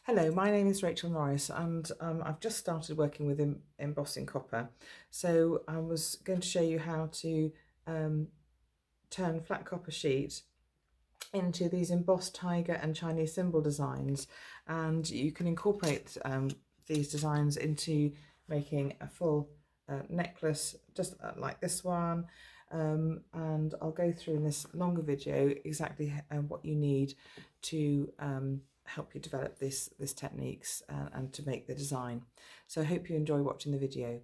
Hello, my name is Rachel Norris and I've just started working with embossing copper. So I was going to show you how to um, turn flat copper sheet into these embossed tiger and Chinese symbol designs, and you can incorporate these designs into making a full necklace just like this one. And I'll go through in this longer video exactly what you need to help you develop these techniques and to make the design. So I hope you enjoy watching the video.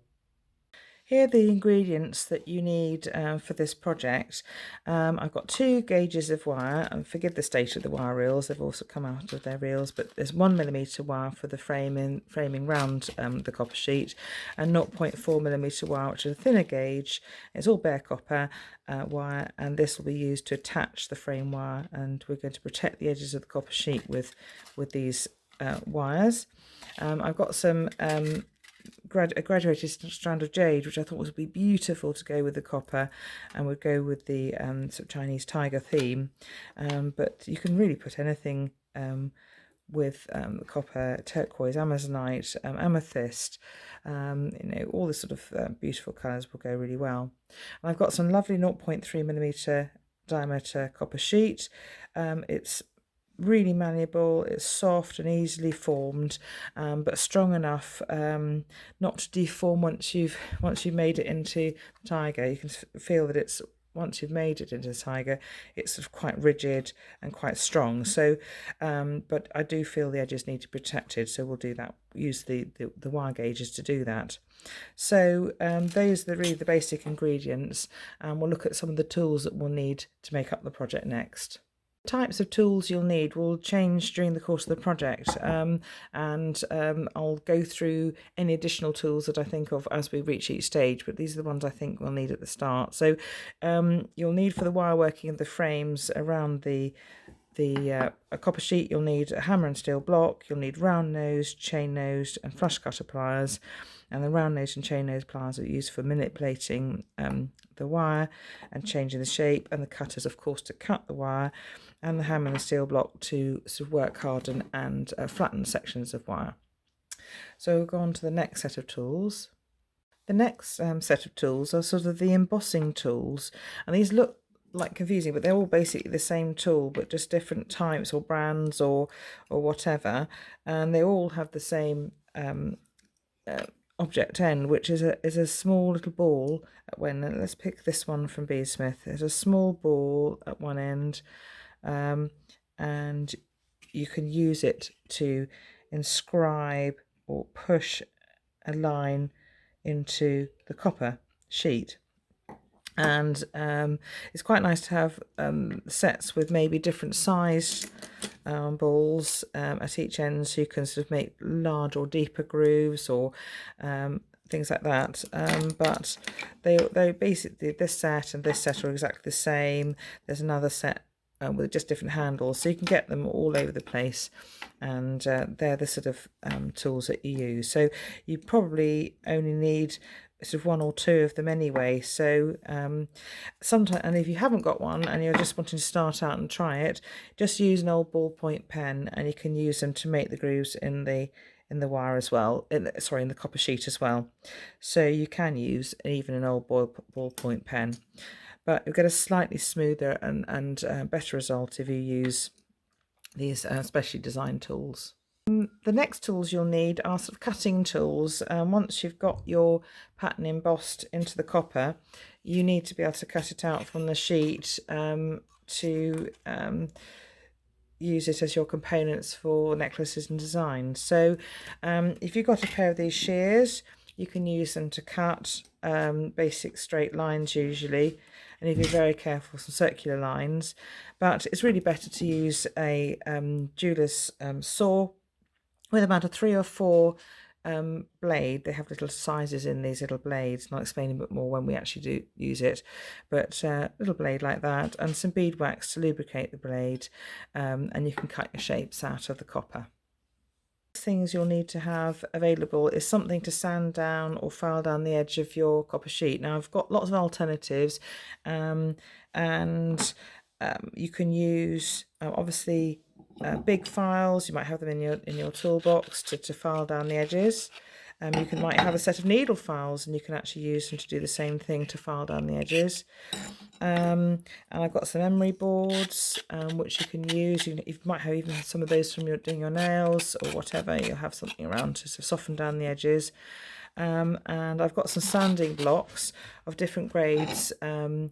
Here are the ingredients that you need for this project. I've got 2 gauges of wire, and forgive the state of the wire reels, they've also come out of their reels, but there's 1mm wire for the framing round the copper sheet, and 0.4mm wire, which is a thinner gauge. It's all bare copper wire, and this will be used to attach the frame wire, and we're going to protect the edges of the copper sheet with these wires. I've got some a graduated strand of jade, which I thought would be beautiful to go with the copper and would go with the sort of Chinese tiger theme. But you can really put anything with copper, turquoise, amazonite, amethyst, all the sort of beautiful colours will go really well. And I've got some lovely 0.3mm diameter copper sheet. It's really malleable, it's soft and easily formed, but strong enough not to deform once you've made it into the tiger. You can feel that it's, once you've made it into a tiger, it's sort of quite rigid and quite strong. So but I do feel the edges need to be protected, so we'll do that, use the wire gauges to do that. So those are really the basic ingredients, and we'll look at some of the tools that we'll need to make up the project next. Types of tools you'll need will change during the course of the project, and I'll go through any additional tools that I think of as we reach each stage, but these are the ones I think we'll need at the start. So you'll need, for the wire working of the frames around a copper sheet, you'll need a hammer and steel block, you'll need round nosed, chain nosed and flush cutter pliers, and the round nosed and chain nosed pliers are used for manipulating the wire and changing the shape, and the cutters of course to cut the wire, and the hammer and the steel block to sort of work harden and flatten sections of wire. So we'll go on to the next set of tools. The next set of tools are sort of the embossing tools, and these look like confusing, but they're all basically the same tool, but just different types or brands or whatever, and they all have the same object end, which is a small little ball at one end. Let's pick this one from Beadsmith. There's a small ball at one end, and you can use it to inscribe or push a line into the copper sheet. And it's quite nice to have sets with maybe different sized balls at each end, so you can sort of make large or deeper grooves or things like that. But they basically, this set and this set are exactly the same. There's another set with just different handles, so you can get them all over the place, and they're the sort of tools that you use. So you probably only need sort of 1 or 2 of them anyway. So sometimes, and if you haven't got one and you're just wanting to start out and try it, just use an old ballpoint pen, and you can use them to make the grooves in the wire as well, in the copper sheet as well. So you can use even an old ballpoint pen, but you'll get a slightly smoother and better result if you use these specially designed tools. The next tools you'll need are sort of cutting tools. Once you've got your pattern embossed into the copper, you need to be able to cut it out from the sheet to use it as your components for necklaces and designs. So if you've got a pair of these shears, you can use them to cut basic straight lines usually, and if you're very careful, some circular lines. But it's really better to use a jeweler's saw with about a 3 or 4 blade. They have little sizes in these little blades, and I'll explain a bit more when we actually do use it, but little blade like that, and some beadwax to lubricate the blade, and you can cut your shapes out of the copper. Things you'll need to have available is something to sand down or file down the edge of your copper sheet. Now I've got lots of alternatives, and you can use obviously big files, you might have them in your toolbox to file down the edges. Might have a set of needle files, and you can actually use them to do the same thing to file down the edges. And I've got some emery boards, which you can use. You might have even some of those from doing your nails or whatever. You'll have something around to soften down the edges. And I've got some sanding blocks of different grades, and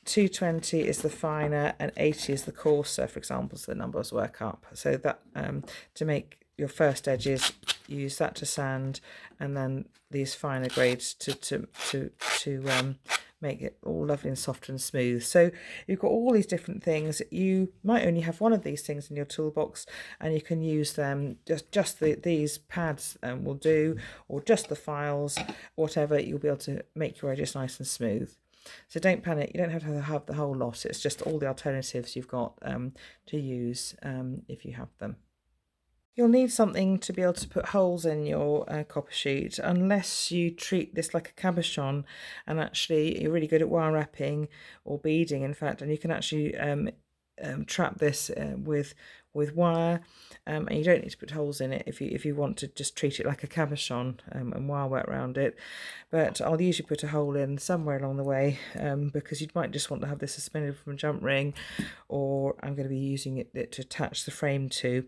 220 is the finer and 80 is the coarser, for example, so the numbers work up. So that to make your first edges, use that to sand, and then these finer grades to make it all lovely and soft and smooth. So you've got all these different things. You might only have one of these things in your toolbox, and you can use them, these pads will do, or just the files, whatever. You'll be able to make your edges nice and smooth. So don't panic, you don't have to have the whole lot. It's just all the alternatives you've got to use if you have them. You'll need something to be able to put holes in your copper sheet, unless you treat this like a cabochon, and actually you're really good at wire wrapping or beading, in fact, and you can actually trap this with wire, and you don't need to put holes in it if you want to just treat it like a cabochon and wire work around it. But I'll usually put a hole in somewhere along the way, because you might just want to have this suspended from a jump ring, or I'm going to be using it to attach the frame to.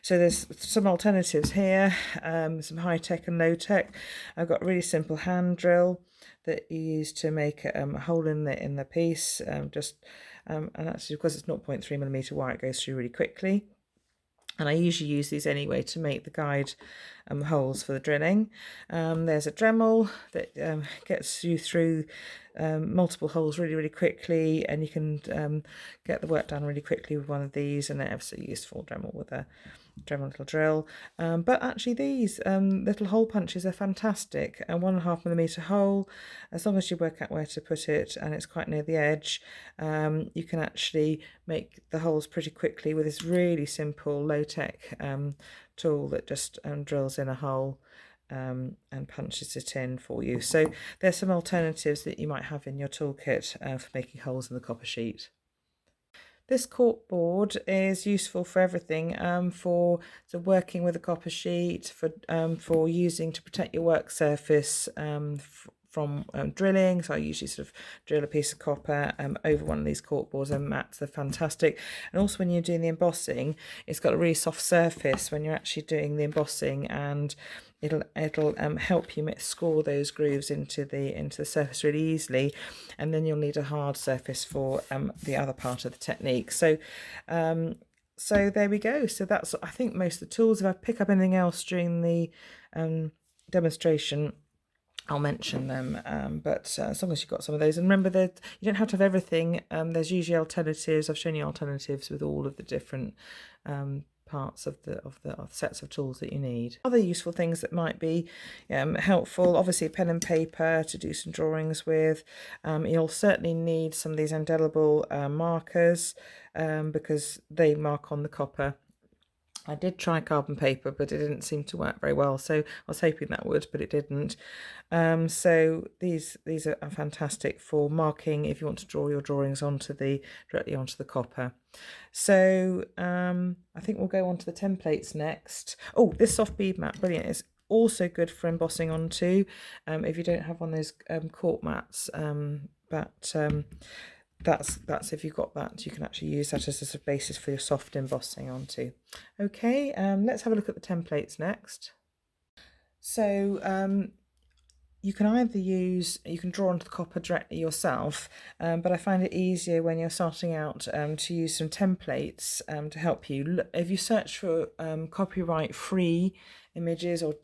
So there's some alternatives here, some high-tech and low-tech. I've got a really simple hand drill that you use to make a hole in the piece, and actually, because it's 0.3mm wire, it goes through really quickly. And I usually use these anyway to make the guide holes for the drilling. There's a Dremel that gets you through multiple holes really quickly, and you can get the work done really quickly with one of these, and they're absolutely useful. Dremel with a Dremel little drill. But actually these little hole punches are fantastic. A 1.5mm hole, as long as you work out where to put it and it's quite near the edge, you can actually make the holes pretty quickly with this really simple low-tech tool that just drills in a hole and punches it in for you. So there's some alternatives that you might have in your toolkit for making holes in the copper sheet. This cork board is useful for everything, for working with a copper sheet, for using to protect your work surface from drilling. So I usually sort of drill a piece of copper over one of these cork boards and mats. They're fantastic. And also when you're doing the embossing, it's got a really soft surface when you're actually doing the embossing, and it'll help you score those grooves into the surface really easily, and then you'll need a hard surface for the other part of the technique. So so there we go. So that's, I think, most of the tools. If I pick up anything else during the demonstration, I'll mention them, but as long as you've got some of those, and remember that you don't have to have everything. There's usually alternatives. I've shown you alternatives with all of the different parts of the sets of tools that you need. Other useful things that might be helpful, obviously a pen and paper to do some drawings with. You'll certainly need some of these indelible markers, because they mark on the copper. I did try carbon paper, but it didn't seem to work very well, so I was hoping that would, but it didn't. So these are fantastic for marking if you want to draw your drawings directly onto the copper. So I think we'll go on to the templates next. Oh, this soft bead mat, brilliant. It's also good for embossing onto, if you don't have one of those cork mats, that's if you've got that, you can actually use that as a basis for your soft embossing onto. Okay, let's have a look at the templates next. So you can draw onto the copper directly yourself, but I find it easier when you're starting out to use some templates to help you. If you search for copyright free images or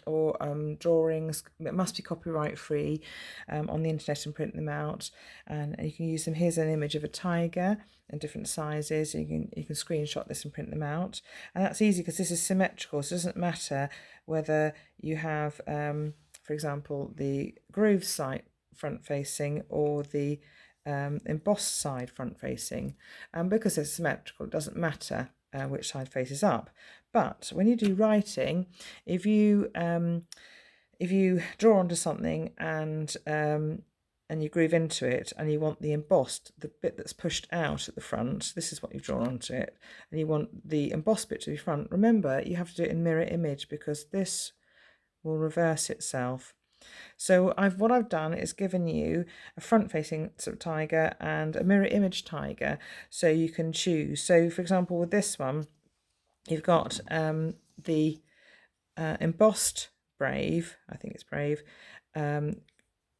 drawings, it must be copyright free on the internet, and print them out, and you can use them. Here's an image of a tiger in different sizes. You can screenshot this and print them out, and that's easy because this is symmetrical, so it doesn't matter whether you have for example, the groove side front facing or the embossed side front facing, and because it's symmetrical, it doesn't matter which side faces up. But when you do writing, if you draw onto something and and you groove into it, and you want the embossed, the bit that's pushed out at the front, this is what you've drawn onto it, and you want the embossed bit to be front. Remember, you have to do it in mirror image because this will reverse itself. So what I've done is given you a front-facing sort of tiger and a mirror image tiger, so you can choose. So for example, with this one, you've got the embossed brave, I think it's brave,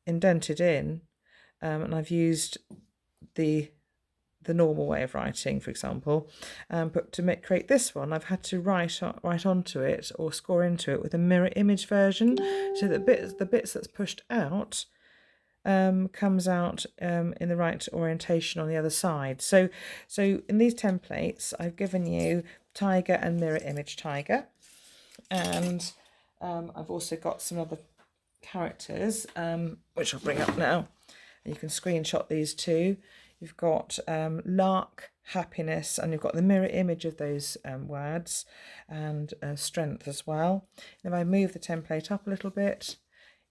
indented in, and I've used the normal way of writing, for example, but to create this one, I've had to write onto it or score into it with a mirror image version, so that the bits that's pushed out comes out in the right orientation on the other side. So in these templates, I've given you tiger and mirror image tiger, and I've also got some other characters which I'll bring up now, and you can screenshot these too. You've got lark, happiness, and you've got the mirror image of those words, and strength as well. And if I move the template up a little bit,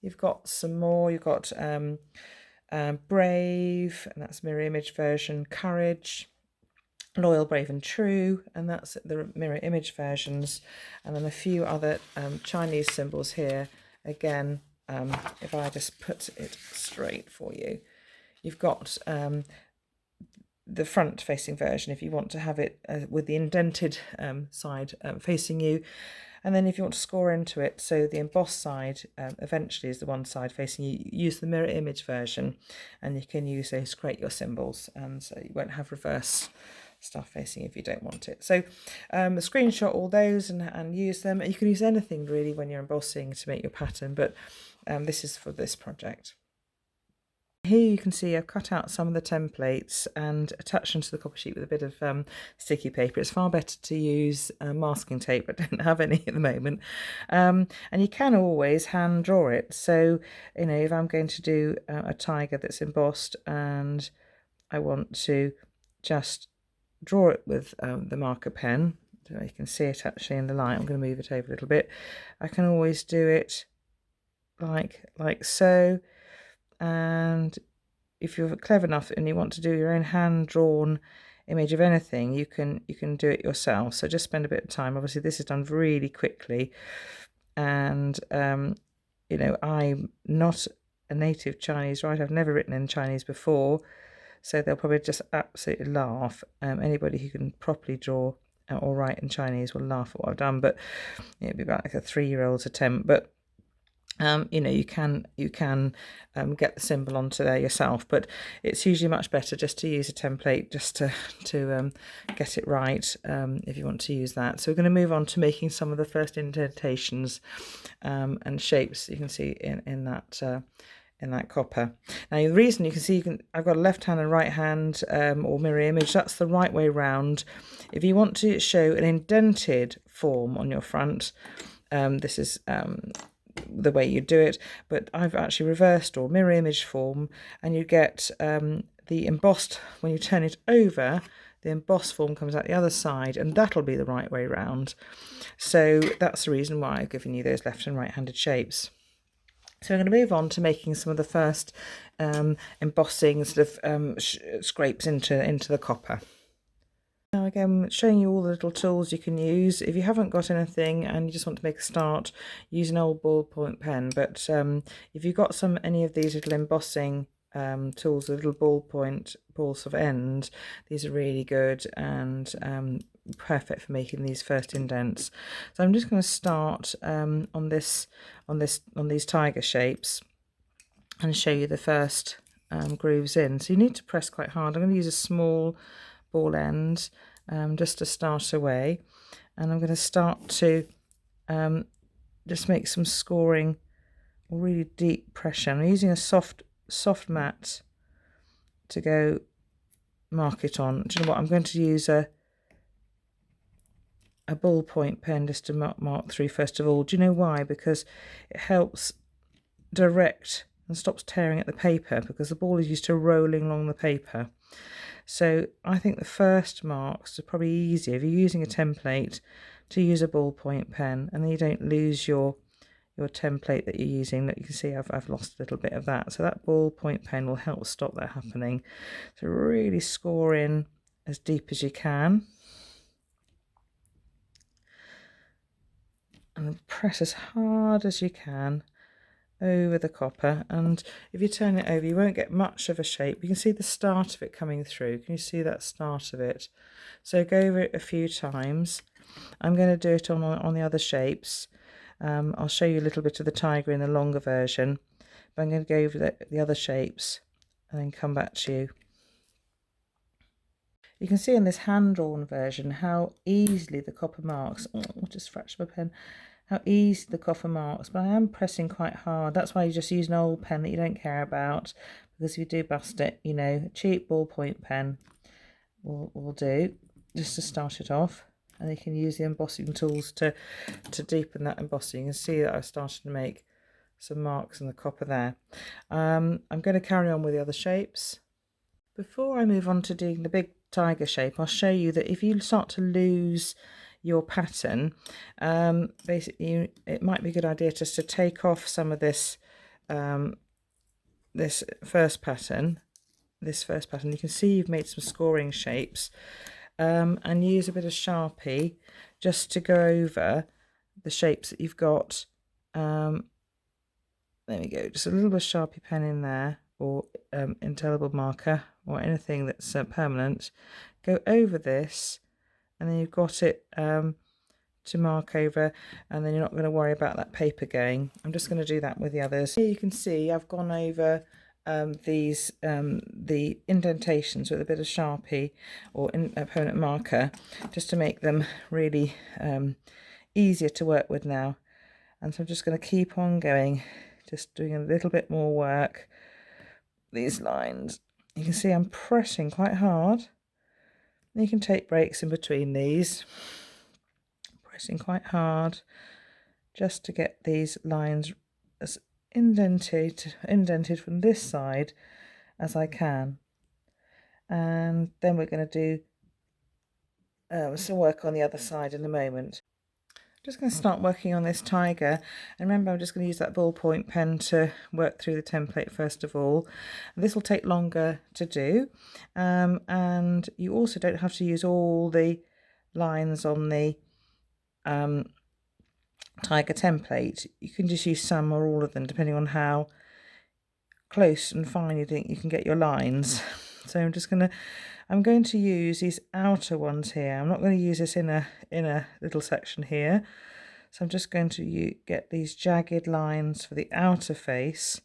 you've got some more. You've got brave, and that's mirror image version, courage, loyal, brave and true, and that's the mirror image versions. And then a few other Chinese symbols here. Again, if I just put it straight for you, you've got the front facing version if you want to have it with the indented side facing you, and then if you want to score into it, so the embossed side eventually is the one side facing you, use the mirror image version, and you can use those to create your symbols, and so you won't have reverse stuff facing if you don't want it. So screenshot all those and use them. You can use anything really when you're embossing to make your pattern, but this is for this project. Here you can see I've cut out some of the templates and attached them to the copy sheet with a bit of sticky paper. It's far better to use masking tape, but I don't have any at the moment. And you can always hand draw it. So, you know, if I'm going to do a tiger that's embossed and I want to just draw it with the marker pen, so you can see it actually in the light. I'm going to move it over a little bit. I can always do it like so. And if you're clever enough and you want to do your own hand-drawn image of anything, you can do it yourself. So just spend a bit of time. Obviously this is done really quickly, and you know, I'm not a native Chinese writer. I've never written in Chinese before, so they'll probably just absolutely laugh. Anybody who can properly draw or write in Chinese will laugh at what I've done, but it'd be about like a 3-year-old's attempt. But you know, you can get the symbol onto there yourself, but it's usually much better just to use a template just to get it right if you want to use that. So we're going to move on to making some of the first indentations and shapes you can see in that copper. Now the reason you can see I've got a left hand and right hand or mirror image. That's the right way round. If you want to show an indented form on your front, this is the way you do it, but I've actually reversed or mirror image form, and you get the embossed. When you turn it over, the embossed form comes out the other side, and that'll be the right way round. So that's the reason why I've given you those left and right handed shapes. So I'm going to move on to making some of the first embossing sort of scrapes into the copper. Now again, showing you all the little tools you can use. If you haven't got anything and you just want to make a start, use an old ballpoint pen. But if you've got any of these little embossing tools, the little ballpoint balls of end, these are really good and perfect for making these first indents. So I'm just going to start on these tiger shapes and show you the first grooves in. So you need to press quite hard. I'm going to use a small ball end just to start away, and I'm going to start to just make some scoring or really deep pressure. I'm using a soft mat to go mark it on. Do you know what? I'm going to use a ballpoint pen just to mark through first of all. Do you know why? Because it helps direct and stops tearing at the paper, because the ball is used to rolling along the paper. So I think the first marks are probably easier if you're using a template to use a ballpoint pen, and then you don't lose your your template that you're using. Look, you can see I've lost a little bit of that. So that ballpoint pen will help stop that happening. So really score in as deep as you can. And press as hard as you can over the copper, and if you turn it over you won't get much of a shape. You can see the start of it coming through. Can you see that start of it? So go over it a few times. I'm going to do it on the other shapes. I'll show you a little bit of the tiger in the longer version, but I'm going to go over the other shapes and then come back to you. You can see in this hand-drawn version how easily the copper marks, oh, I just fractured my pen, how easy the copper marks, but I am pressing quite hard. That's why you just use an old pen that you don't care about, because if you do bust it, you know, a cheap ballpoint pen will do, just to start it off. And you can use the embossing tools to deepen that embossing. You can see that I've started to make some marks in the copper there. I'm going to carry on with the other shapes. Before I move on to doing the big tiger shape, I'll show you that if you start to lose your pattern, basically it might be a good idea just to take off some of this this first pattern. You can see you've made some scoring shapes, and use a bit of Sharpie just to go over the shapes that you've got. There we go, just a little bit of Sharpie pen in there, or indelible marker, or anything that's permanent. Go over this, and then you've got it to mark over, and then you're not going to worry about that paper going. I'm just going to do that with the others. Here you can see I've gone over the indentations with a bit of Sharpie or a permanent marker, just to make them really easier to work with now. And so I'm just going to keep on going, just doing a little bit more work. These lines, you can see I'm pressing quite hard. You can take breaks in between these, pressing quite hard just to get these lines as indented from this side as I can. And then we're going to do some work on the other side in a moment. Just going to start working on this tiger, and remember I'm just going to use that ballpoint pen to work through the template first of all. This will take longer to do, and you also don't have to use all the lines on the tiger template. You can just use some or all of them depending on how close and fine you think you can get your lines. So I'm going to use these outer ones here. I'm not going to use this inner little section here. So I'm just going to get these jagged lines for the outer face.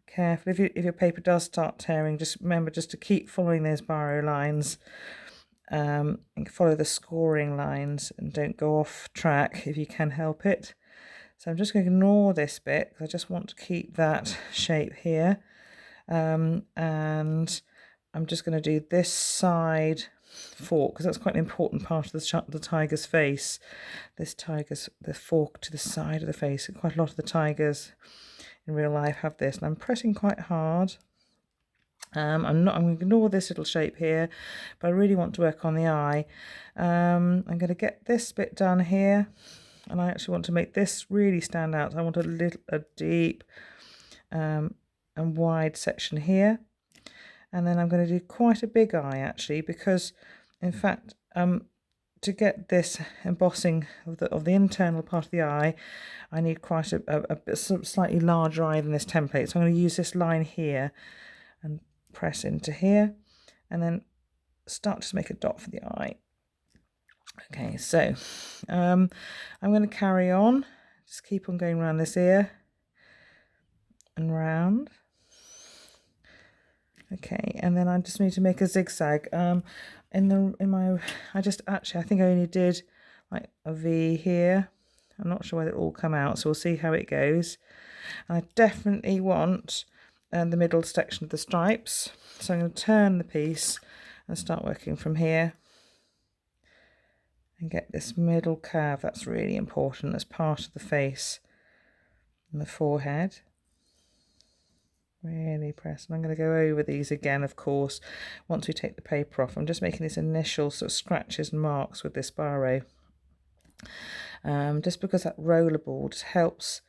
Careful, if your paper does start tearing, just remember just to keep following those biro lines, and follow the scoring lines, and don't go off track if you can help it. So I'm just going to ignore this bit because I just want to keep that shape here, and I'm just going to do this side fork because that's quite an important part of the tiger's face. The fork to the side of the face. Quite a lot of the tigers in real life have this, and I'm pressing quite hard. I'm going to ignore this little shape here, but I really want to work on the eye. I'm going to get this bit done here, and I actually want to make this really stand out. I want a deep and wide section here. And then I'm going to do quite a big eye actually, because in fact to get this embossing of the internal part of the eye, I need quite a slightly larger eye than this template. So I'm going to use this line here and press into here, and then start to make a dot for the eye. Okay, so I'm going to carry on, just keep on going around this ear and round. Okay, and then I just need to make a zigzag. I think I only did like a V here. I'm not sure whether it all come out, so we'll see how it goes. And I definitely want the middle section of the stripes, so I'm going to turn the piece and start working from here and get this middle curve. That's really important as part of the face and the forehead. Really press, and I'm going to go over these again, of course, once we take the paper off. I'm just making these initial sort of scratches and marks with this biro, just because that rollerball just helps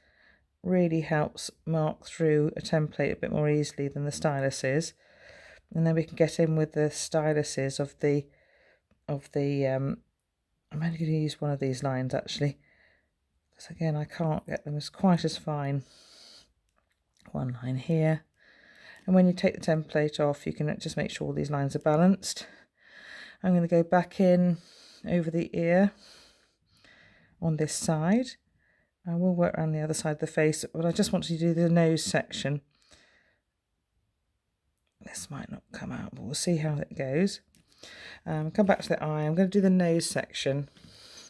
really helps mark through a template a bit more easily than the styluses. And then we can get in with the styluses of the I'm only going to use one of these lines actually, because again I can't get them as quite as fine. One line here, and when you take the template off you can just make sure all these lines are balanced. I'm going to go back in over the ear on this side. I will work around the other side of the face, but I just want to do the nose section. This might not come out, but we'll see how it goes. Come back to the eye. I'm going to do the nose section,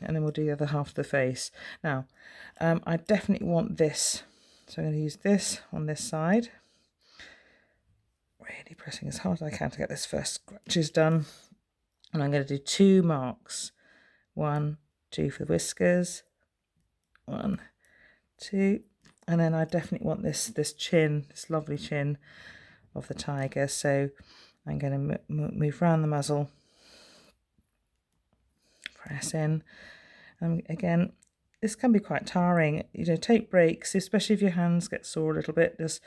and then we'll do the other half of the face. Now, I definitely want this, so I'm going to use this on this side. Really pressing as hard as I can to get this first scratches done. And I'm going to do 2 marks. 1, 2 for the whiskers. 1, 2, and then I definitely want this chin, this lovely chin of the tiger. So I'm going to move around the muzzle, press in. Again, this can be quite tiring. You know, take breaks, especially if your hands get sore a little bit. Just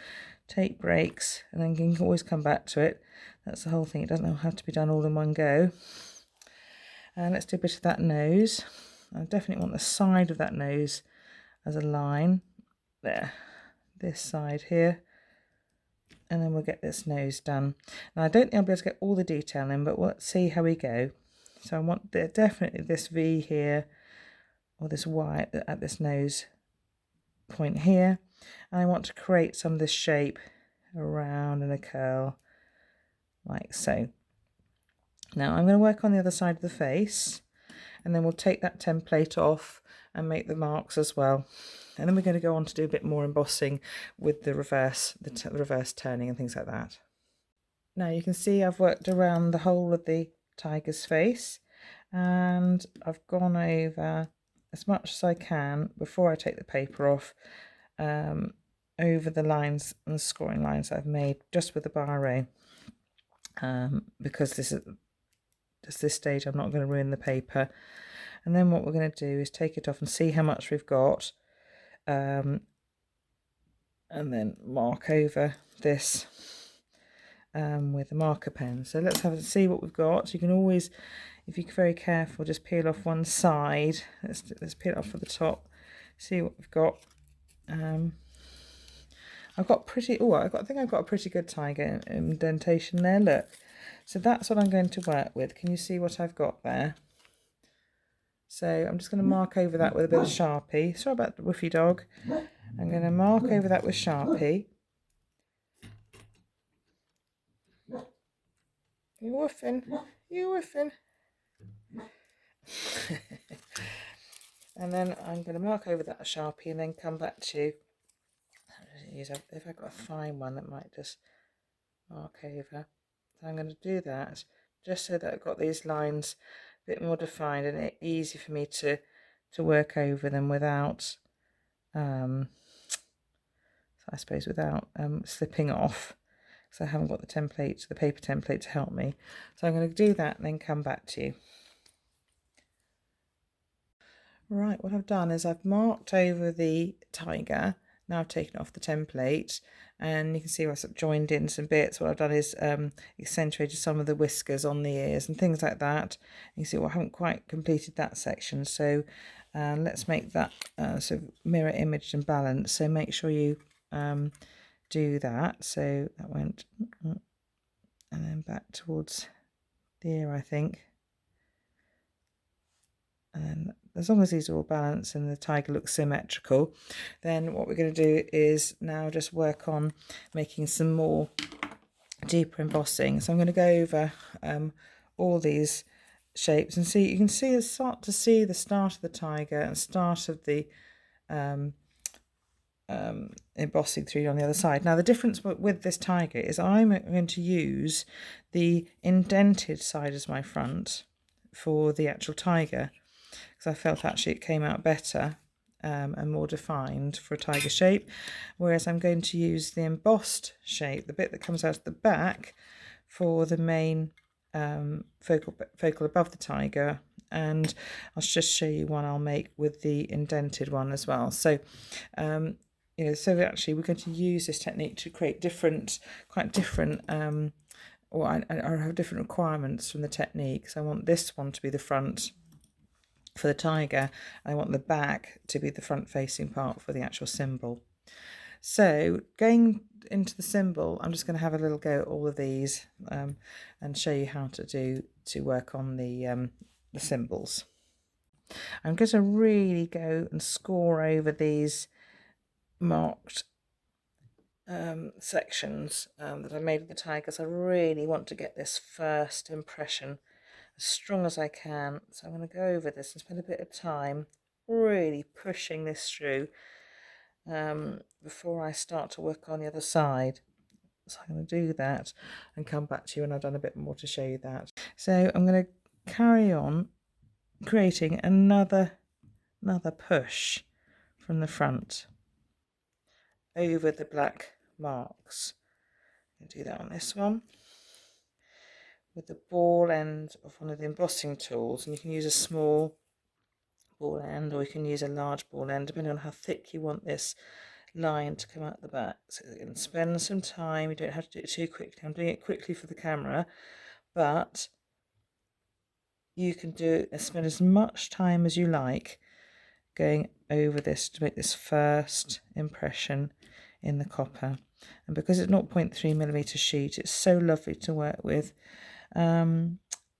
take breaks, and then you can always come back to it. That's the whole thing. It doesn't have to be done all in one go. And let's do a bit of that nose. I definitely want the side of that nose as a line there, this side here, and then we'll get this nose done. Now I don't think I'll be able to get all the detail in, but let's see how we go. So I want definitely this V here, or this Y at this nose point here, and I want to create some of this shape around in a curl like so. Now I'm going to work on the other side of the face, and then we'll take that template off and make the marks as well. And then we're going to go on to do a bit more embossing with the reverse, the reverse turning and things like that. Now you can see I've worked around the whole of the tiger's face, and I've gone over as much as I can before I take the paper off, over the lines and scoring lines I've made just with the biro, because this is just this stage I'm not going to ruin the paper. And then what we're going to do is take it off and see how much we've got, and then mark over this with a marker pen. So let's see what we've got. You can always, if you're very careful, just peel off one side. Let's peel it off at the top, see what we've got. I've got pretty, I think I've got a pretty good tiger indentation there, look. So that's what I'm going to work with. Can you see what I've got there? So I'm just going to mark over that with a bit of Sharpie. Sorry about the woofy dog. I'm going to mark over that with Sharpie. You woofing? You woofing? And then I'm going to mark over that with Sharpie and then come back to, if I've got a fine one that might just mark over. So I'm going to do that just so that I've got these lines a bit more defined and it's easy for me to work over them without, I suppose, without slipping off, because I haven't got the template, the paper template to help me. So I'm going to do that and then come back to you. Right, what I've done is I've marked over the tiger. Now I've taken off the template, and you can see I've joined in some bits. What I've done is accentuated some of the whiskers on the ears and things like that. You see, I haven't quite completed that section, so let's make that sort of mirror imaged and balanced. So make sure you do that. So that went and then back towards the ear, I think. And then as long as these are all balanced and the tiger looks symmetrical, then what we're going to do is now just work on making some more deeper embossing. So I'm going to go over all these shapes and see, you can see, start to see the start of the tiger and start of the embossing through on the other side. Now the difference with this tiger is I'm going to use the indented side as my front for the actual tiger, because I felt actually it came out better and more defined for a tiger shape, whereas I'm going to use the embossed shape, the bit that comes out of the back, for the main focal above the tiger. And I'll just show you one I'll make with the indented one as well. So you know, so actually we're going to use this technique to create different, quite different, or I have different requirements from the technique. So I want this one to be the front for the tiger. I want the back to be the front facing part for the actual symbol. So going into the symbol, I'm just going to have a little go at all of these and show you how to work on the symbols. I'm going to really go and score over these marked sections that I made with the tigers. I really want to get this first impression as strong as I can. So I'm going to go over this and spend a bit of time really pushing this through before I start to work on the other side. So I'm going to do that and come back to you when I've done a bit more to show you that. So I'm going to carry on creating another push from the front over the black marks. I'm going to do that on this one with the ball end of one of the embossing tools, and you can use a small ball end or you can use a large ball end depending on how thick you want this line to come out the back. So you can spend some time, you don't have to do it too quickly. I'm doing it quickly for the camera, but you can do it and spend as much time as you like going over this to make this first impression in the copper. And because it's 0.3mm sheet, it's so lovely to work with.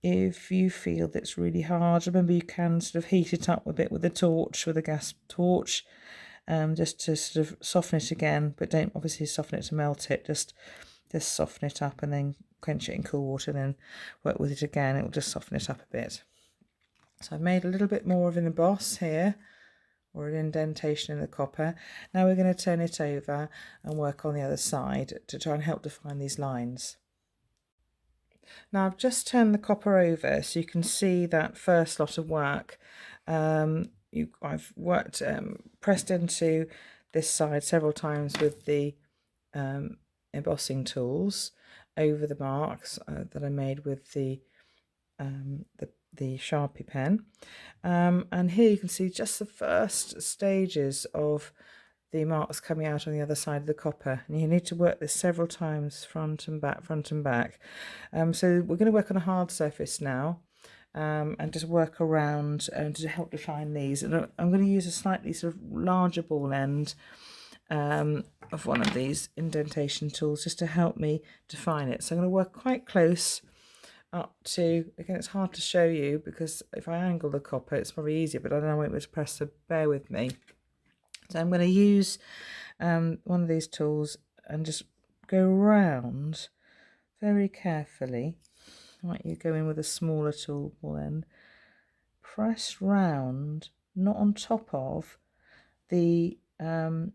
If you feel that's really hard, remember you can sort of heat it up a bit with a torch, with a gas torch, just to sort of soften it again, but don't obviously soften it to melt it, just soften it up and then quench it in cool water and then work with it again. It will just soften it up a bit. So I've made a little bit more of an emboss here, or an indentation in the copper. Now we're going to turn it over and work on the other side to try and help define these lines. Now I've just turned the copper over so you can see that first lot of work. I've worked, pressed into this side several times with the embossing tools over the marks that I made with the Sharpie pen, and here you can see just the first stages of the marks coming out on the other side of the copper, and you need to work this several times, front and back, front and back. So we're going to work on a hard surface now, and just work around to help define these. And I'm going to use a slightly sort of larger ball end of one of these indentation tools just to help me define it. So I'm going to work quite close up to, again it's hard to show you because if I angle the copper it's probably easier, but I don't know when to press, so bear with me. So I'm going to use one of these tools and just go round very carefully, like you go in with a smaller tool end, press round, not on top of the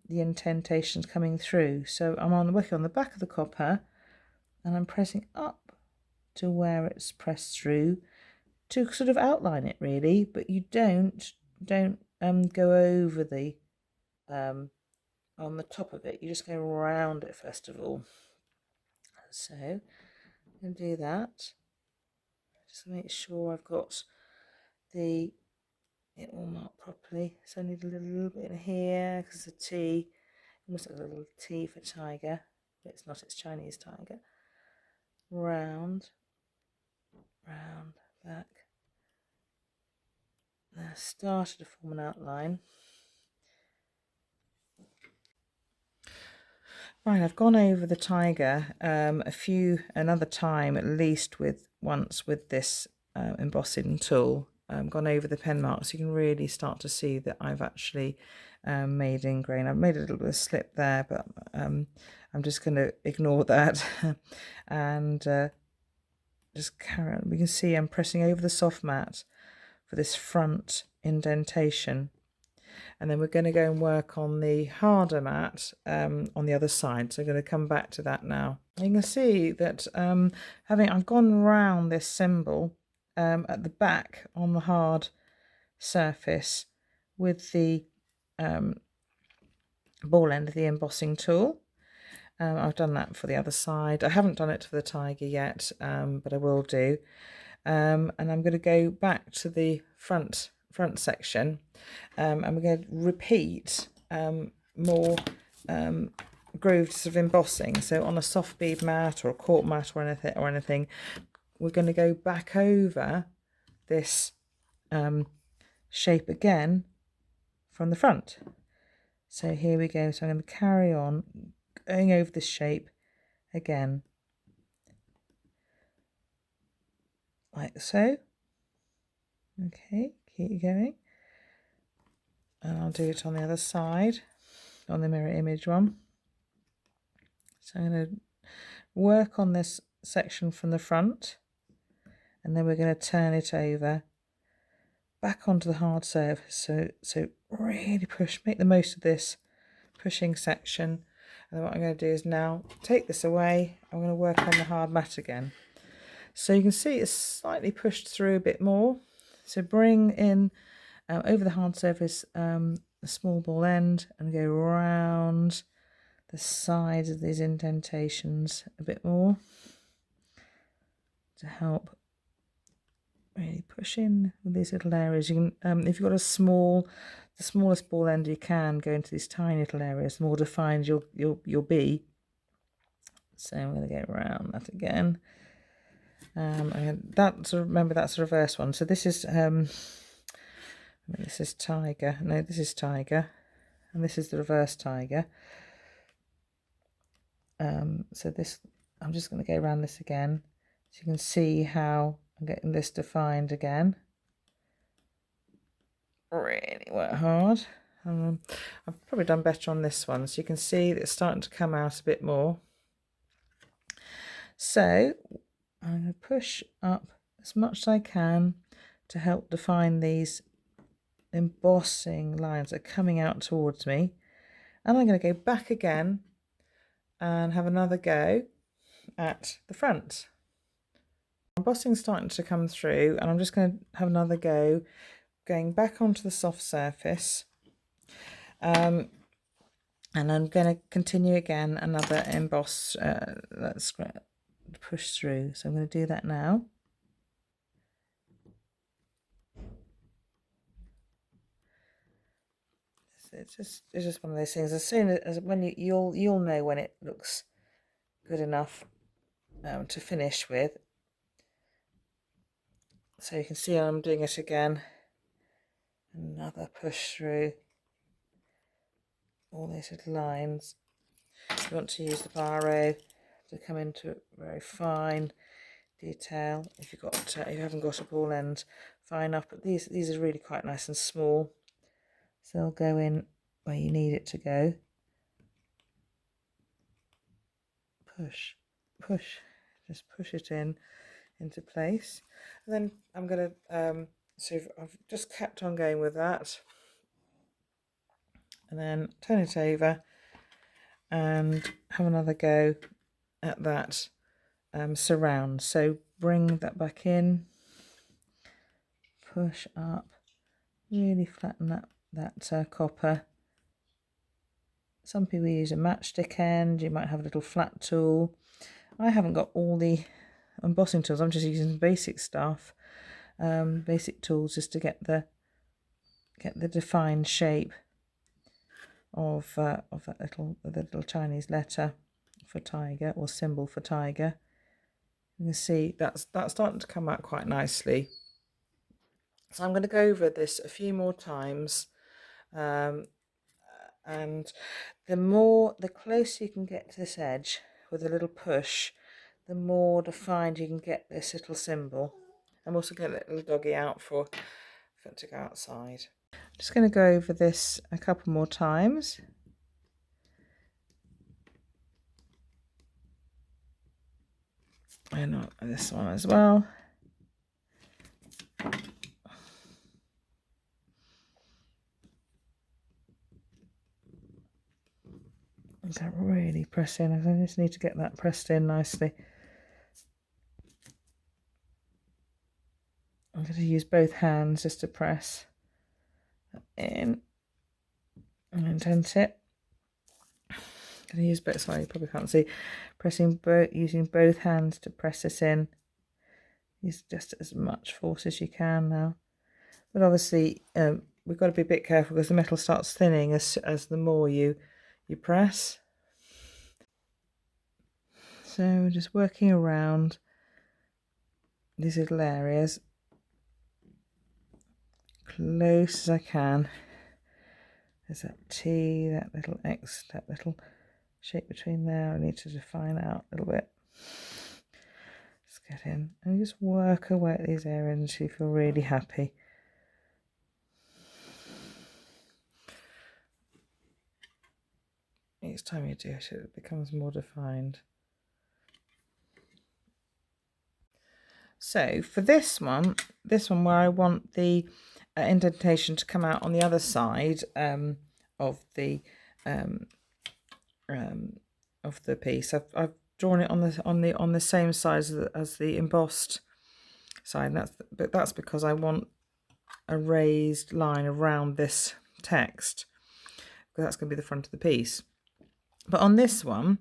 indentations coming through. So I'm working on the back of the copper and I'm pressing up to where it's pressed through to sort of outline it really, but you don't go over the on the top of it, you just go around it first of all. So I'm going to do that just to make sure I've got it all marked properly. So I need a little bit in here because the T, almost like a little T for tiger, but it's not, it's Chinese tiger. Round, back. Now started to form an outline. Right, I've gone over the tiger another time at least once with this embossing tool. Gone over the pen marks. You can really start to see that I've actually made in grain. I've made a little bit of slip there, but I'm just going to ignore that and just carry on. We can see I'm pressing over the soft mat for this front indentation, and then we're going to go and work on the harder mat on the other side. So I'm going to come back to that now. You can see that I've gone round this symbol at the back on the hard surface with the ball end of the embossing tool. I've done that for the other side. I haven't done it for the tiger yet, but I will do. And I'm going to go back to the front section, and we're going to repeat more grooved sort of embossing. So on a soft bead mat or a cork mat or anything, we're going to go back over this shape again from the front. So here we go. So I'm going to carry on going over this shape again, like so. Okay, keep going. And I'll do it on the other side, on the mirror image one. So I'm going to work on this section from the front, and then we're going to turn it over back onto the hard surface. So really push, make the most of this pushing section. And then what I'm going to do is now take this away. I'm going to work on the hard mat again. So you can see it's slightly pushed through a bit more. So bring in over the hard surface a small ball end and go around the sides of these indentations a bit more to help really push in with these little areas. You can, if you've got the smallest ball end you can, go into these tiny little areas. The more defined you'll be. So I'm going to go around that again. And that remember that's the reverse one. So this is this is tiger. No, this is tiger, and this is the reverse tiger. So this, I'm just going to go around this again, so you can see how I'm getting this defined again. Really work hard. I've probably done better on this one, so you can see that it's starting to come out a bit more. So I'm going to push up as much as I can to help define these embossing lines that are coming out towards me. And I'm going to go back again and have another go at the front. Embossing starting to come through, and I'm just going to have another go going back onto the soft surface. And I'm going to continue again another emboss. Let's push through. So I'm going to do that now. It's just one of those things. As soon as when you'll know when it looks good enough to finish with. So you can see I'm doing it again. Another push through all these little lines. You want to use the baro to come into very fine detail. If you haven't got a ball end, fine up. But these are really quite nice and small, so they'll go in where you need it to go. Push, just push it into place. And then I'm going to so I've just kept on going with that, and then turn it over and have another go at that surround. So bring that back in, push up, really flatten that copper. Some people use a matchstick end. You might have a little flat tool. I haven't got all the embossing tools. I'm just using basic stuff, basic tools, just to get the defined shape of that little Chinese letter for tiger, or symbol for tiger. You can see that's starting to come out quite nicely. So I'm going to go over this a few more times, and the closer you can get to this edge with a little push, the more defined you can get this little symbol. I'm also going to let the little doggy out for it to go outside. I'm just going to go over this a couple more times. And this one as well. Is that really press in? I just need to get that pressed in nicely. I'm going to use both hands just to press that in and indent it. I'm going to use both, sorry, you probably can't see, using both hands to press this in. Use just as much force as you can now. But obviously we've got to be a bit careful, because the metal starts thinning as the more you you press. So just working around these little areas close as I can. There's that T, that little X, that little shape between there. I need to define out a little bit. Just get in and just work away at these areas until you feel really happy. Each time you do it, it becomes more defined. So for this one where I want the indentation to come out on the other side of the piece, I've drawn it on the same size as the embossed side. But that's because I want a raised line around this text, because that's going to be the front of the piece. But on this one,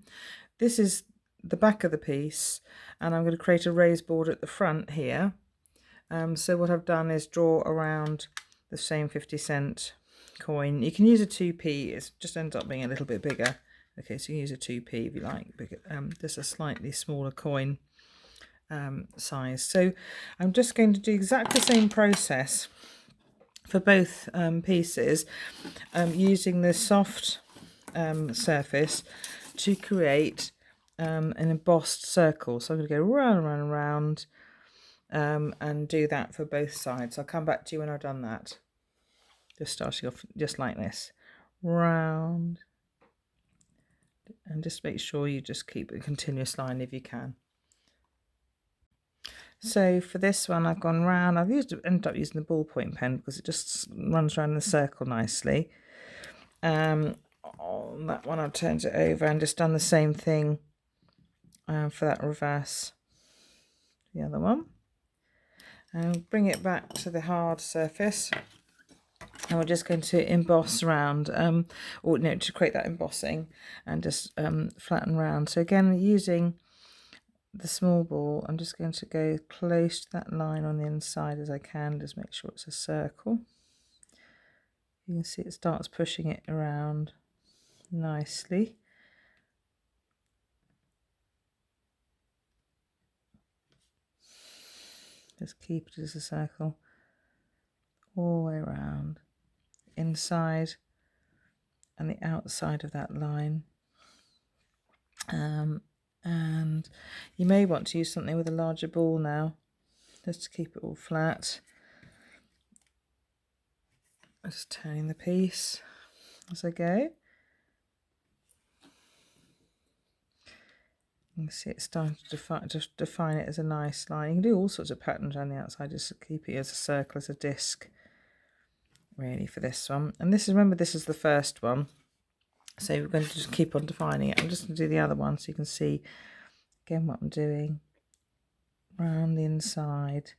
this is the back of the piece, and I'm going to create a raised border at the front here. So what I've done is draw around the same 50-cent coin. You can use a 2p, it just ends up being a little bit bigger. Okay, so you can use a 2p if you like, just a slightly smaller coin size. So I'm just going to do exactly the same process for both pieces, using the soft surface to create an embossed circle. So I'm going to go round and do that for both sides. I'll come back to you when I've done that. Just starting off just like this, round, and just make sure you just keep a continuous line if you can. So for this one, I've gone round. Ended up using the ballpoint pen because it just runs around in the circle nicely. On that one, I've turned it over and just done the same thing for that reverse. The other one, and bring it back to the hard surface, and we're just going to emboss around, to create that embossing, and just flatten round. So again, using the small ball, I'm just going to go close to that line on the inside as I can, just make sure it's a circle. You can see it starts pushing it around nicely. Just keep it as a circle all the way around, inside and the outside of that line. And you may want to use something with a larger ball now, just to keep it all flat. I'm just turning the piece as I go. You can see it's starting to define it as a nice line. You can do all sorts of patterns on the outside, just to keep it as a circle, as a disc, really, for this one. And remember, this is the first one, so we're going to just keep on defining it. I'm just going to do the other one so you can see again what I'm doing around the inside.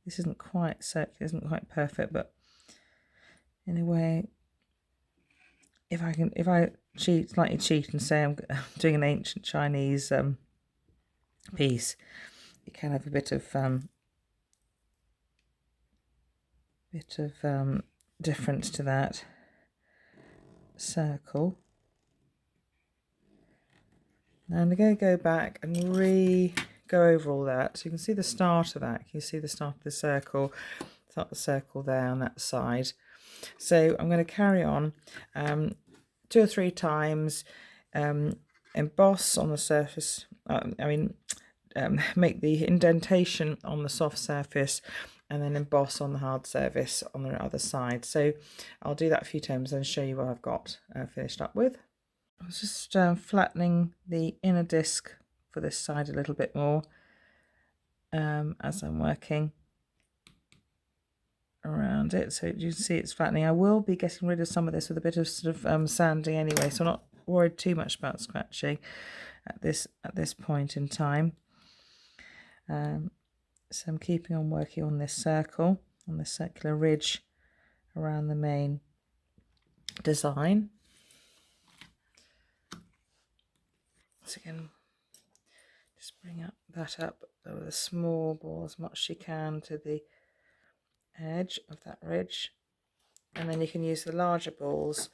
This isn't quite circular, isn't quite perfect, but in a way, if I slightly cheat and say I'm doing an ancient Chinese piece, you can have a bit of difference to that circle. And I'm going to go back and go over all that. So you can see the start of that. You see the start of the circle, start the circle there on that side. So I'm going to carry on 2 or 3 times, emboss on the surface, make the indentation on the soft surface, and then emboss on the hard surface on the other side. So I'll do that a few times and show you what I've got finished up with. I was just flattening the inner disc for this side a little bit more as I'm working around it. So you can see it's flattening. I will be getting rid of some of this with a bit of sort of sanding anyway, so I'm not worried too much about scratching at this point in time. So I'm keeping on working on this circle, on this circular ridge around the main design. So again, just bring that up with a small ball as much as you can to the edge of that ridge, and then you can use the larger balls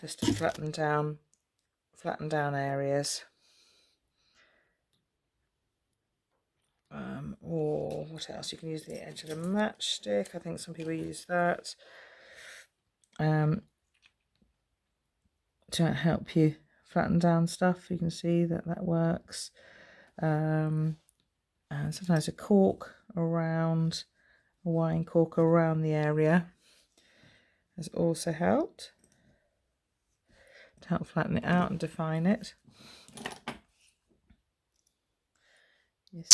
just to flatten down flatten down areas. Or what else? You can use the edge of a matchstick. I think some people use that to help you flatten down stuff. You can see that works. And sometimes a cork around, a wine cork around the area has also helped to help flatten it out and define it. Yes.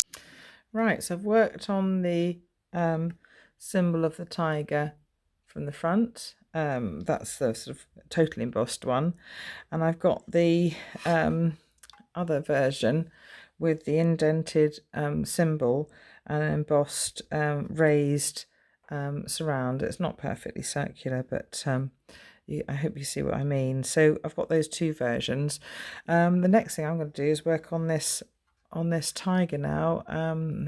Right, so I've worked on the symbol of the tiger from the front. That's the sort of totally embossed one. And I've got the other version with the indented symbol and an embossed raised surround. It's not perfectly circular, but I hope you see what I mean. So I've got those two versions. The next thing I'm going to do is work on this tiger now,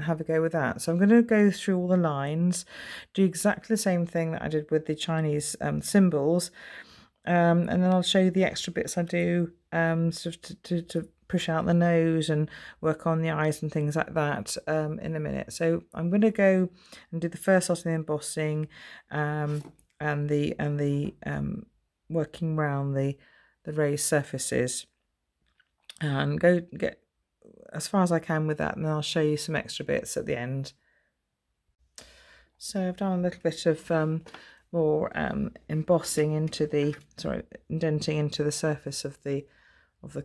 have a go with that. So I'm going to go through all the lines, do exactly the same thing that I did with the Chinese symbols, and then I'll show you the extra bits I do sort of to push out the nose and work on the eyes and things like that in a minute. So I'm going to go and do the first lot of the embossing and the working around the raised surfaces, and go get as far as I can with that, and then I'll show you some extra bits at the end. So I've done a little bit of more embossing into the, indenting into the surface of the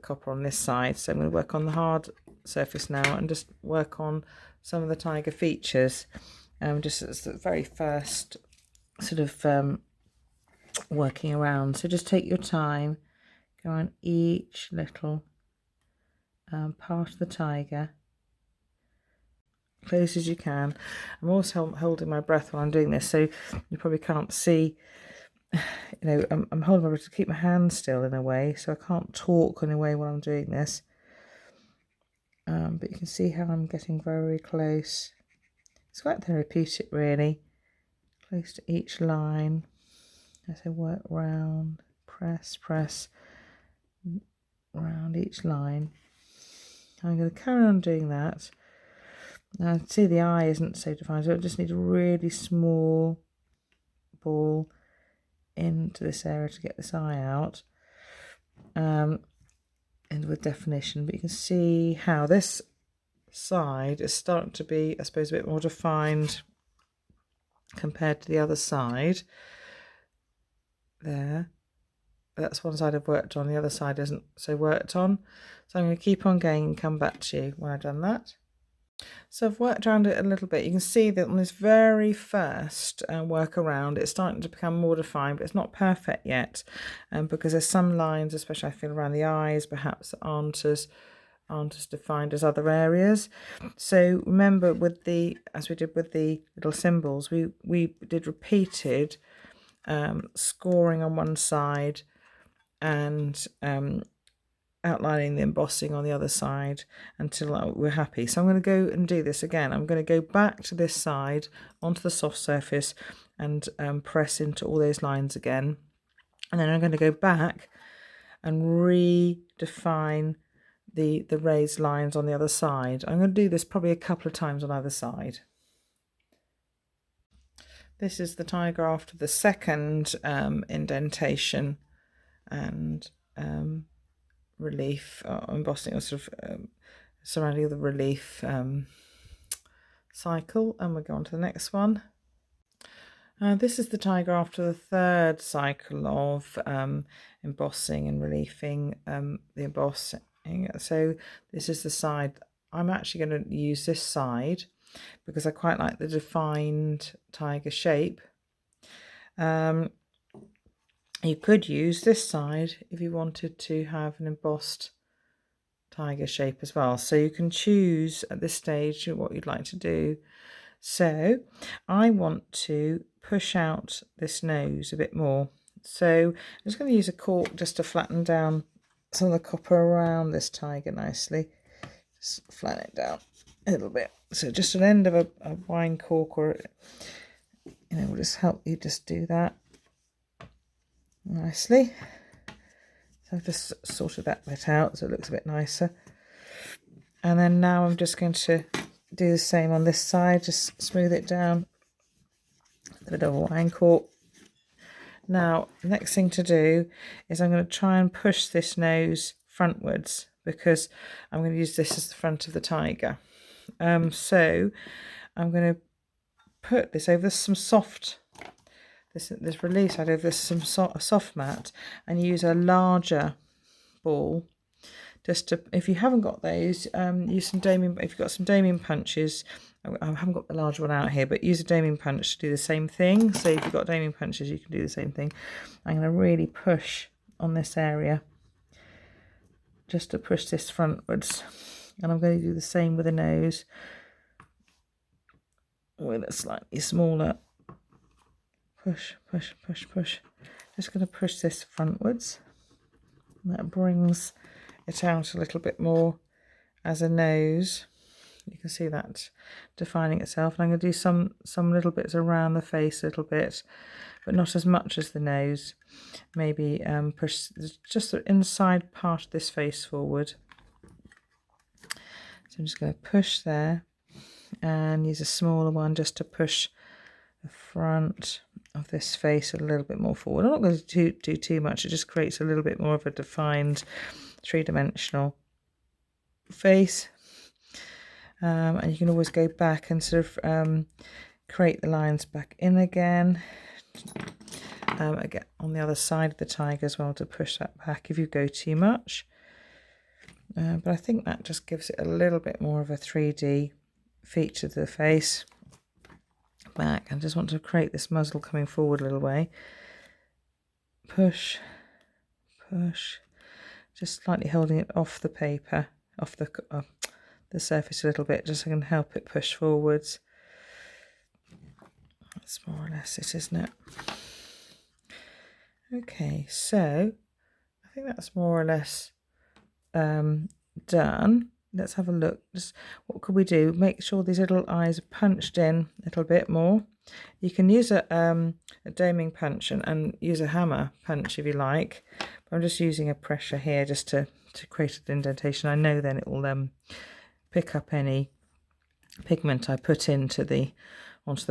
copper on this side. So I'm going to work on the hard surface now and just work on some of the tiger features, just as the very first sort of working around. So just take your time, go on each little part of the tiger, close as you can. I'm also holding my breath while I'm doing this, so you probably can't see. I'm holding my breath to keep my hands still in a way, so I can't talk in a way while I'm doing this. But you can see how I'm getting very close. It's quite therapeutic, really. Close to each line as I work round, press around each line. I'm going to carry on doing that. Now, see, the eye isn't so defined, so I just need a really small ball into this area to get this eye out, and with definition. But you can see how this side is starting to be, I suppose, a bit more defined compared to the other side. There. That's one side I've worked on, the other side isn't so worked on. So I'm going to keep on going and come back to you when I've done that. So I've worked around it a little bit. You can see that on this very first work around, it's starting to become more defined, but it's not perfect yet, because there's some lines, especially I feel around the eyes, perhaps that aren't as defined as other areas. So remember, with as we did with the little symbols, we did repeated scoring on one side and outlining the embossing on the other side until we're happy. So I'm going to go and do this again. I'm going to go back to this side onto the soft surface and press into all those lines again, and then I'm going to go back and redefine the raised lines on the other side. I'm going to do this probably a couple of times on either side. This is the tiger after the second indentation and relief, embossing, or sort of surrounding the relief cycle, and we'll go on to the next one. This is the tiger after the third cycle of embossing and reliefing the embossing. So this is the side. I'm actually going to use this side because I quite like the defined tiger shape. You could use this side if you wanted to have an embossed tiger shape as well. So you can choose at this stage what you'd like to do. So I want to push out this nose a bit more. So I'm just going to use a cork just to flatten down some of the copper around this tiger nicely. Just flatten it down a little bit. So just an end of a wine cork, or will just help you just do that nicely. So So I've just sorted that bit out so it looks a bit nicer. And then now I'm just going to do the same on this side, just smooth it down with a double wine cork. Now, the next thing to do is I'm going to try and push this nose frontwards because I'm going to use this as the front of the tiger. So I'm going to put this over some soft, this release out over some soft mat, and use a larger ball. Just to, if you haven't got those, use some Damien. If you've got some Damien punches, I haven't got the large one out here, but use a Damien punch to do the same thing. So if you've got Damien punches, you can do the same thing. I'm going to really push on this area, just to push this frontwards, and I'm going to do the same with the nose, with a slightly smaller push, push, push, push. Just going to push this frontwards. And that brings it out a little bit more as a nose. You can see that defining itself. And I'm going to do some little bits around the face a little bit, but not as much as the nose. Maybe push just the inside part of this face forward. So I'm just going to push there and use a smaller one just to push the front of this face a little bit more forward. I'm not going to do too much. It just creates a little bit more of a defined three-dimensional face. And you can always go back and sort of create the lines back in again. Again on the other side of the tiger as well, to push that back if you go too much. But I think that just gives it a little bit more of a 3D feature to the face. Back, I just want to create this muzzle coming forward a little way. Push, push, just slightly holding it off the paper, off the surface a little bit, just so I can help it push forwards. That's more or less it, isn't it? Okay, so I think that's more or less done. Let's have a look. Just what could we do? Make sure these little eyes are punched in a little bit more. You can use a doming punch and use a hammer punch if you like. But I'm just using a pressure here just to create an indentation. I know then it will pick up any pigment I put onto the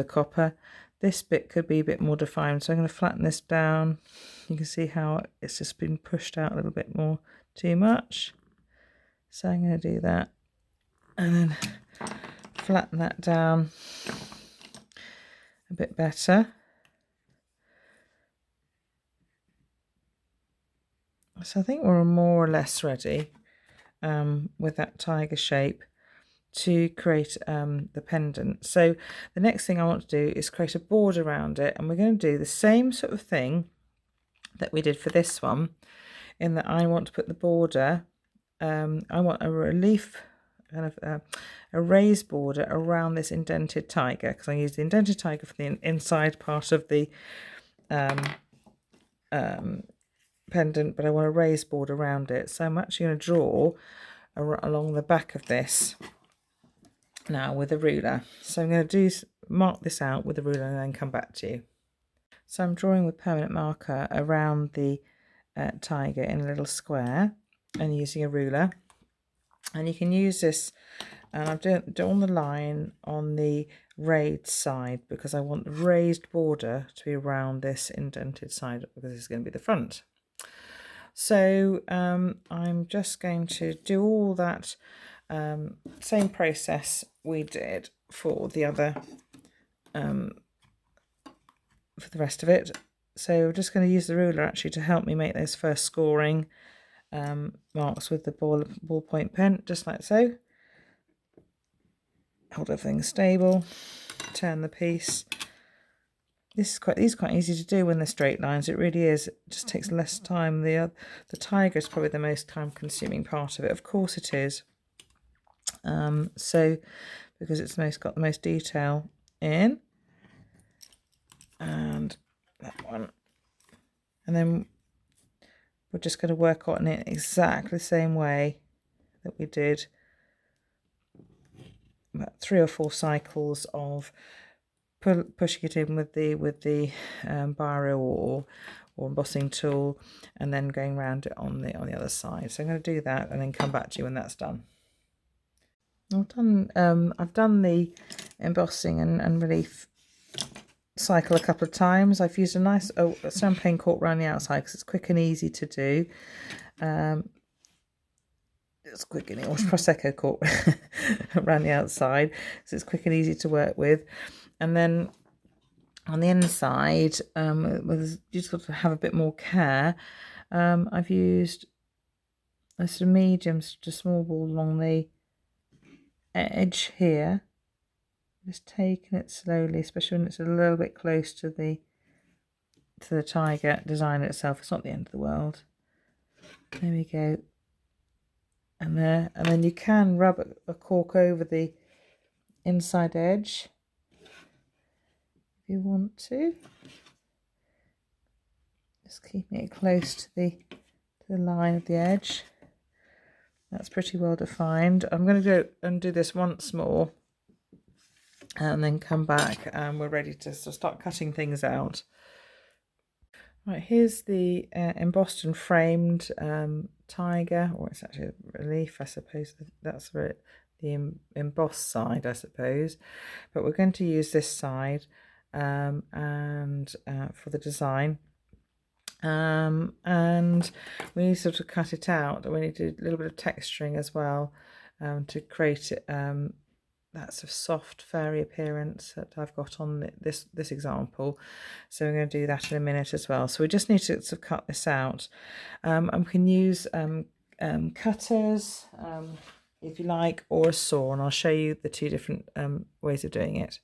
copper. This bit could be a bit more defined, so I'm going to flatten this down. You can see how it's just been pushed out a little bit more too much. So I'm going to do that and then flatten that down a bit better. So I think we're more or less ready with that tiger shape to create the pendant. So the next thing I want to do is create a border around it, and we're going to do the same sort of thing that we did for this one, in that I want to put the border, I want a relief, kind of a raised border around this indented tiger, because I use the indented tiger for the inside part of the pendant, but I want a raised border around it. So I'm actually going to draw along the back of this now with a ruler. So I'm going to mark this out with a ruler and then come back to you. So I'm drawing with permanent marker around the tiger in a little square and using a ruler. And you can use this, and I've drawn the line on the raised side because I want the raised border to be around this indented side, because this is going to be the front. So I'm just going to do all that same process we did for the other, for the rest of it. So we're just going to use the ruler actually to help me make those first scoring marks with the ballpoint pen, just like so. Hold everything stable, turn the piece. These are quite easy to do when they're straight lines. It really is. It just takes less time. The tiger is probably the most time-consuming part of it. Of course it is. So because it's got the most detail in, and that one, and then we're just going to work on it exactly the same way that we did about 3 or 4 cycles of pushing it in with the biro or embossing tool, and then going around it on the other side. So I'm going to do that and then come back to you when that's done. I've done the embossing and relief cycle a couple of times. I've used a nice champagne cork around the outside because it's quick and easy to do. It's quick and or prosecco cork around the outside, so it's quick and easy to work with. And then on the inside, you just got to have a bit more care. I've used a sort of medium to small ball along the edge here, just taking it slowly, especially when it's a little bit close to the tiger design itself. It's not the end of the world. There we go. And there, and then you can rub a cork over the inside edge if you want to, just keeping it close to the line of the edge. That's pretty well defined. I'm going to go and do this once more and then come back and we're ready to start cutting things out. Right, here's the embossed and framed tiger, or it's actually a relief, I suppose. That's the embossed side, I suppose. But we're going to use this side and for the design. And we need to sort of cut it out. We need to do a little bit of texturing as well to create it, that sort of soft fairy appearance that I've got on this example. So we're going to do that in a minute as well. So we just need to sort of cut this out. And we can use cutters if you like, or a saw, and I'll show you the two different ways of doing it.